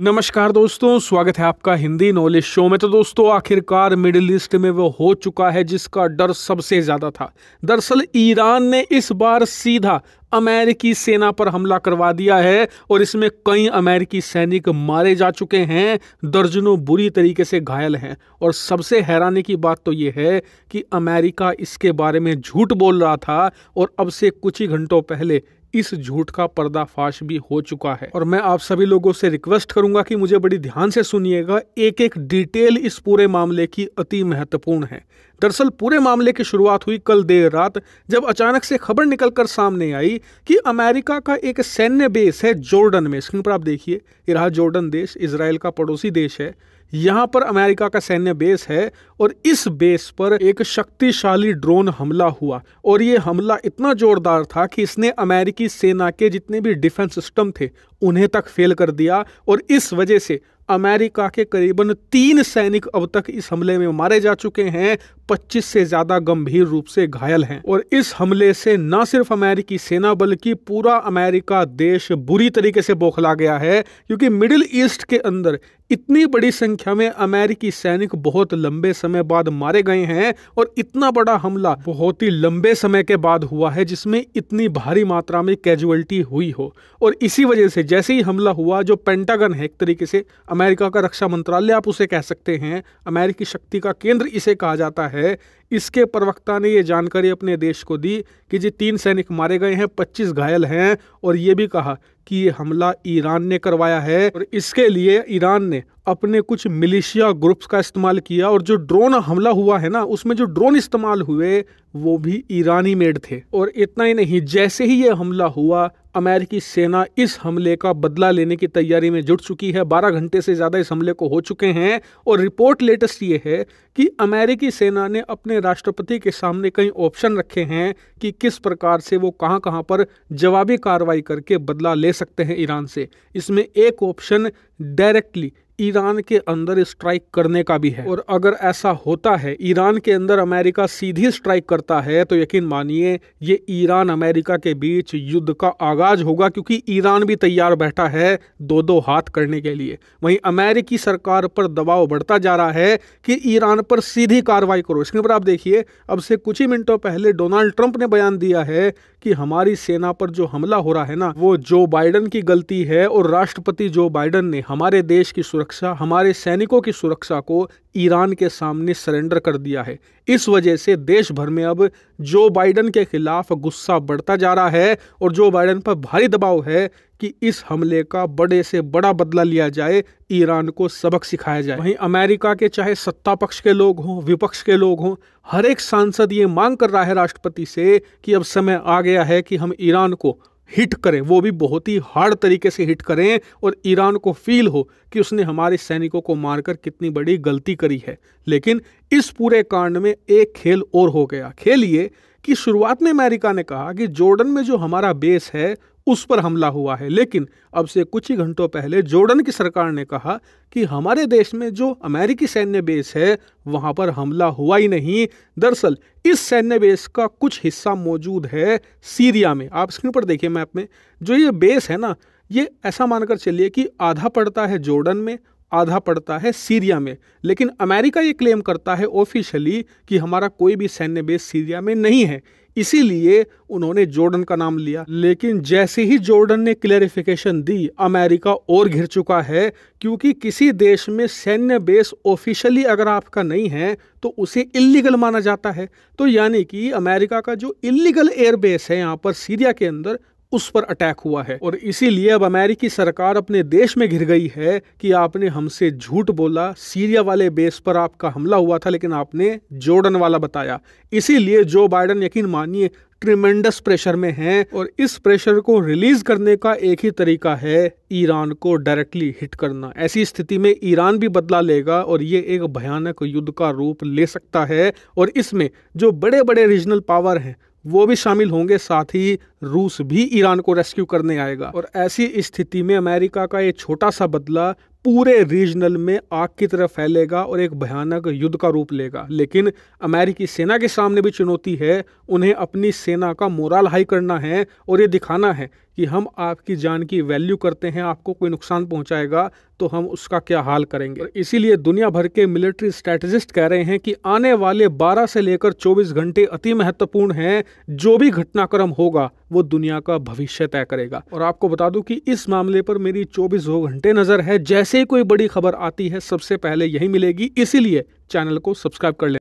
नमस्कार दोस्तों, स्वागत है आपका हिंदी नॉलेज शो में। तो दोस्तों, आखिरकार मिडिल ईस्ट में वो हो चुका है जिसका डर सबसे ज्यादा था। दरअसल ईरान ने इस बार सीधा अमेरिकी सेना पर हमला करवा दिया है और इसमें कई अमेरिकी सैनिक मारे जा चुके हैं, दर्जनों बुरी तरीके से घायल हैं। और सबसे हैरानी की बात तो ये है कि अमेरिका इसके बारे में झूठ बोल रहा था और अब से कुछ ही घंटों पहले इस झूठ का पर्दाफाश भी हो चुका है। और मैं आप सभी लोगों से रिक्वेस्ट करूंगा कि मुझे बड़ी ध्यान से सुनिएगा, एक एक डिटेल इस पूरे मामले की अति महत्वपूर्ण है। दरअसल पूरे मामले की शुरुआत हुई कल देर रात, जब अचानक से खबर निकलकर सामने आई कि अमेरिका का एक सैन्य बेस है जॉर्डन में। स्क्रीन पर आप देखिए, ये रहा जॉर्डन देश, इजराइल का पड़ोसी देश है। यहाँ पर अमेरिका का सैन्य बेस है और इस बेस पर एक शक्तिशाली ड्रोन हमला हुआ और ये हमला इतना जोरदार था कि इसने अमेरिकी सेना के जितने भी डिफेंस सिस्टम थे उन्हें तक फेल कर दिया। और इस वजह से अमेरिका के करीबन 3 सैनिक अब तक इस हमले में मारे जा चुके हैं, 25 से ज्यादा गंभीर रूप से घायल हैं। और इस हमले से न सिर्फ अमेरिकी सेना बल्कि पूरा अमेरिका देश बुरी तरीके से बौखला गया है, क्योंकि मिडिल ईस्ट के अंदर इतनी बड़ी संख्या में अमेरिकी सैनिक बहुत लंबे समय बाद मारे गए हैं और इतना बड़ा हमला बहुत ही लंबे समय के बाद हुआ है जिसमें इतनी भारी मात्रा में कैजुअल्टी हुई हो। और इसी वजह से जैसे ही हमला हुआ, जो पेंटागन है, एक तरीके से अमेरिका का रक्षा मंत्रालय आप उसे कह सकते हैं, अमेरिकी शक्ति का केंद्र इसे कहा जाता है, इसके प्रवक्ता ने ये जानकारी अपने देश को दी कि जी 3 सैनिक मारे गए हैं, 25 घायल हैं। और ये भी कहा कि ये हमला ईरान ने करवाया है और इसके लिए ईरान ने अपने कुछ मिलिशिया ग्रुप्स का इस्तेमाल किया। और जो ड्रोन हमला हुआ है ना, उसमें जो ड्रोन इस्तेमाल हुए वो भी ईरानी मेड थे। और इतना ही नहीं, जैसे ही ये हमला हुआ, अमेरिकी सेना इस हमले का बदला लेने की तैयारी में जुट चुकी है। 12 घंटे से ज्यादा इस हमले को हो चुके हैं और रिपोर्ट लेटेस्ट ये है कि अमेरिकी सेना ने अपने राष्ट्रपति के सामने कई ऑप्शन रखे हैं कि किस प्रकार से वो कहां कहां पर जवाबी कार्रवाई करके बदला ले सकते हैं ईरान से। इसमें एक ऑप्शन डायरेक्टली ईरान के अंदर स्ट्राइक करने का भी है। और अगर ऐसा होता है, ईरान के अंदर अमेरिका सीधी स्ट्राइक करता है, तो यकीन मानिए ये ईरान अमेरिका के बीच युद्ध का आगाज होगा, क्योंकि ईरान भी तैयार बैठा है 2-2 हाथ करने के लिए। वहीं अमेरिकी सरकार पर दबाव बढ़ता जा रहा है कि ईरान पर सीधी कार्रवाई करो। इसके ऊपर आप देखिए, अब से कुछ ही मिनटों पहले डोनाल्ड ट्रंप ने बयान दिया है कि हमारी सेना पर जो हमला हो रहा है ना, वो जो बाइडेन की गलती है और राष्ट्रपति जो बाइडेन ने हमारे देश की सुरक्षा, हमारे सैनिकों की सुरक्षा को ईरान के सामने सरेंडर कर दिया है। इस वजह से देश भर में अब जो बाइडेन के खिलाफ गुस्सा बढ़ता जा रहा है और जो बाइडेन पर भारी दबाव है कि इस हमले का बड़े से बड़ा बदला लिया जाए, ईरान को सबक सिखाया जाए। वहीं अमेरिका के चाहे सत्ता पक्ष के लोग हों, विपक्ष के लोग हों, हर एक सांसद ये मांग कर रहा है राष्ट्रपति से कि अब समय आ गया है कि हम ईरान को हिट करें, वो भी बहुत ही हार्ड तरीके से हिट करें और ईरान को फील हो कि उसने हमारे सैनिकों को मारकर कितनी बड़ी गलती करी है। लेकिन इस पूरे कांड में एक खेल और हो गया। खेल ये कि शुरुआत में अमेरिका ने कहा कि जॉर्डन में जो हमारा बेस है उस पर हमला हुआ है, लेकिन अब से कुछ ही घंटों पहले जॉर्डन की सरकार ने कहा कि हमारे देश में जो अमेरिकी सैन्य बेस है वहां पर हमला हुआ ही नहीं। दरअसल इस सैन्य बेस का कुछ हिस्सा मौजूद है सीरिया में। आप स्क्रीन पर देखिए मैप में, जो ये बेस है ना, ये ऐसा मानकर चलिए कि आधा पड़ता है जॉर्डन में, आधा पड़ता है सीरिया में। लेकिन अमेरिका ये क्लेम करता है ऑफिशियली कि हमारा कोई भी सैन्य बेस सीरिया में नहीं है, इसीलिए उन्होंने जॉर्डन का नाम लिया। लेकिन जैसे ही जॉर्डन ने क्लैरिफिकेशन दी, अमेरिका और घिर चुका है, क्योंकि किसी देश में सैन्य बेस ऑफिशियली अगर आपका नहीं है तो उसे इल्लीगल माना जाता है। तो यानी कि अमेरिका का जो इल्लीगल एयर बेस है यहाँ पर सीरिया के अंदर, उस पर अटैक हुआ है। और इसीलिए अब अमेरिकी सरकार अपने देश में घिर गई है कि आपने हमसे झूठ बोला, सीरिया वाले बेस पर आपका हमला हुआ था लेकिन आपने जॉर्डन वाला बताया। इसीलिए जो बाइडेन, यकीन मानिए, ट्रिमेंडस प्रेशर में हैं और इस प्रेशर को रिलीज करने का एक ही तरीका है, ईरान को डायरेक्टली हिट करना। ऐसी स्थिति में ईरान भी बदला लेगा और ये एक भयानक युद्ध का रूप ले सकता है। और इसमें जो बड़े बड़े रीजनल पावर हैं वो भी शामिल होंगे, साथ ही रूस भी ईरान को रेस्क्यू करने आएगा। और ऐसी स्थिति में अमेरिका का ये छोटा सा बदला पूरे रीजनल में आग की तरह फैलेगा और एक भयानक युद्ध का रूप लेगा। लेकिन अमेरिकी सेना के सामने भी चुनौती है, उन्हें अपनी सेना का मोरल हाई करना है और ये दिखाना है कि हम आपकी जान की वैल्यू करते हैं, आपको कोई नुकसान पहुंचाएगा तो हम उसका क्या हाल करेंगे। और इसीलिए दुनिया भर के मिलिट्री स्ट्रेटेजिस्ट कह रहे हैं कि आने वाले 12 से लेकर 24 घंटे अति महत्वपूर्ण हैं। जो भी घटनाक्रम होगा वो दुनिया का भविष्य तय करेगा। और आपको बता दूं कि इस मामले पर मेरी 24 घंटे नजर है। जैसे ही कोई बड़ी खबर आती है सबसे पहले यही मिलेगी, इसीलिए चैनल को सब्सक्राइब कर लें।